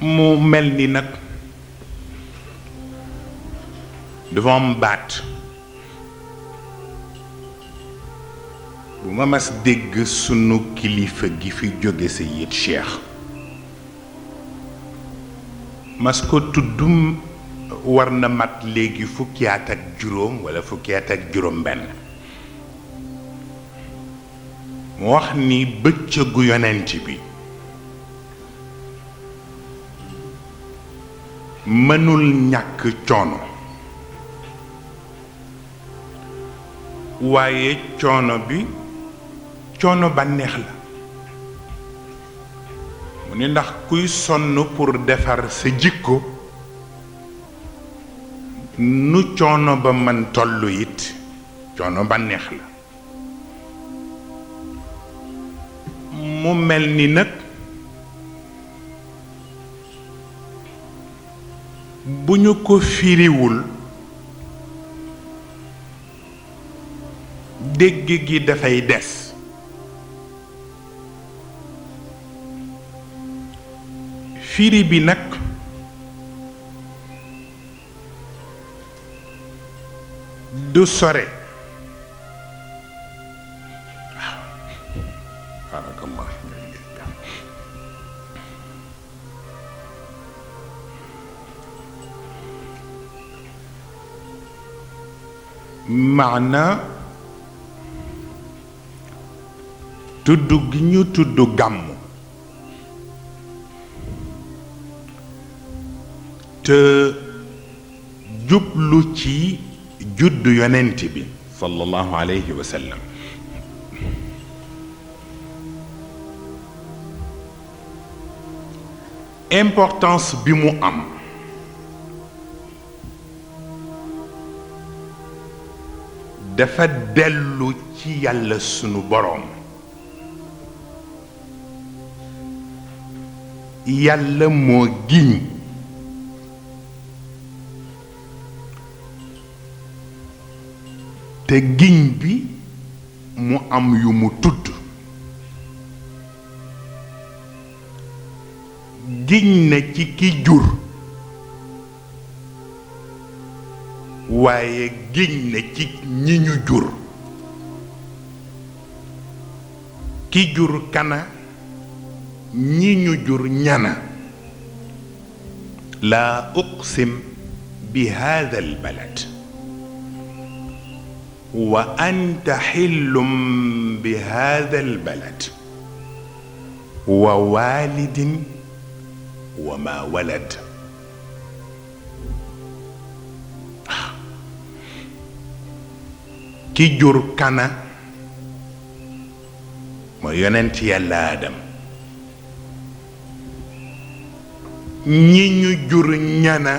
mu mel ni nag dafa am baat bu ma mas dégg sunu kilifa gi fi jóge Seyid Cheikh mas ko tuddum war na mat léegi fukki at ak juróom walla fukki at ak juróom benn mu wax ni bëccëgu yonent bi mënul ñàkk coono waaye coono bi coono bànneex la mu ni ndax kuy sonn pour defar sa jikko nu coono ba man tollu it coono bànneex la mu mel ni nag bu ñu ko firiwul dégg gi dafay des firi bi nag du sore maana tudd gi ñu tudd gàmmu te jublu ci juddu yonent bi sallallahu alayhi wa sallam importance bi mu am dafa dellu ci yàlla sunu boroom yàlla moo giñ te giñ bi mu am yu mu tudd giñ na ci ki jur waaye giñ na ci ñi ñu jur ki jur kana ñi ñu jur ñana laa uqsim bi hada albalad wa anta xillum bi hada albalad wa walidin wa ma walad ki jur kana mooy yonent yàlla Adam ñi ñu jur ñana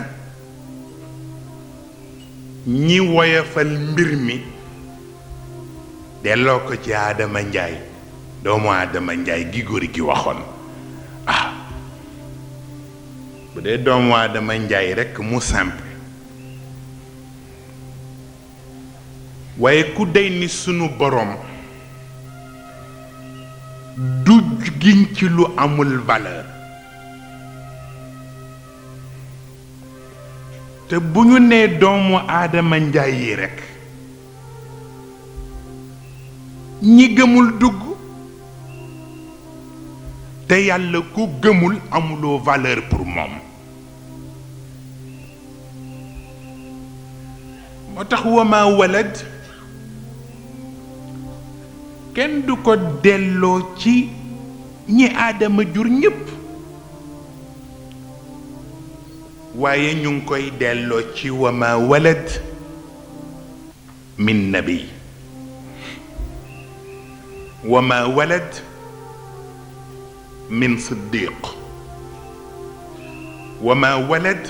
ñi woyofal mbir mi delloo ko ci Adama Njaay doomu Adama Njaay gi góor gi waxoon bu dee doomu Adama Njaay rekk mu simple waaye ku dey ni sunu boroom du giñ ci lu amul valeur te bu ñu nee doomu Aadama Njaay yi rekk ñi gëmul dugg te yàlla ku gëmul amuloo valeur pour moom moo tax wama walad kenn du ko delloo ci ñi Aadama jur ñépp waaye ñu ngi koy delloo ci wama walad min nabi wama walad min siddiq wama walad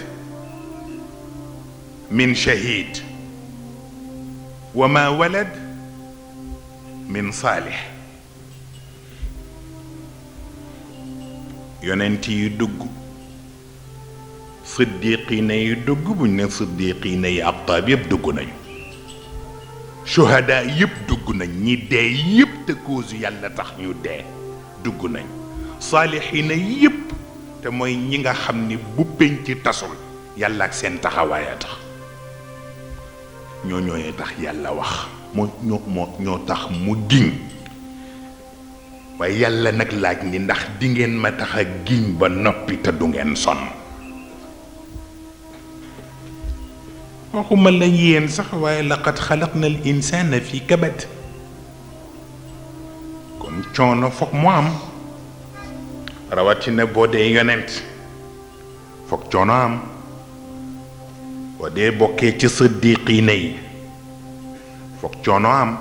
min shahid wama walad min saalix yonent yi dugg siddiqiina yi dugg buñ ne siddiqiina yi aqtaab yépp dugg nañu shuhada yépp dugg nañ ñi dee yépp te cause yàlla tax ñu dee dugg nañ saalixiina yépp te mooy ñi nga xam ni bu penc tasul yàlla ak seen taxawaay a tax ñooñooy tax yàlla wax ñoo tax mu giñ waaye yàlla nag laaj ni ndax di ngeen ma tax a giñ ba noppi te du ngeen sonn waxuma la yéen sax waaye laqad xalaqna al insana fi kabad kon coono foog mu am rawatina boo dee yonent foog coono am boo dee bokkee ci siddiqiina yi foog coono am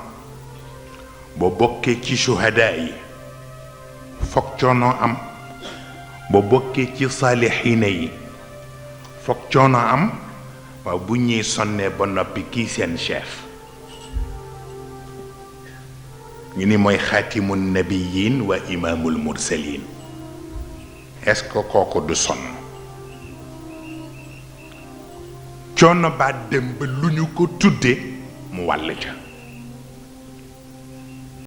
boo bokkee ci shuhadaa yi foog coono am boo bokkee ci saalixiina yi foog coono am waaw bu ñuy sonnee ba noppi kii seen chef ñu ni mooy xaatimu nabiyin wa imaamul mursalin est-ce que kooku du sonn coono baa dem ba lu ñu ko tudde mu wàll ca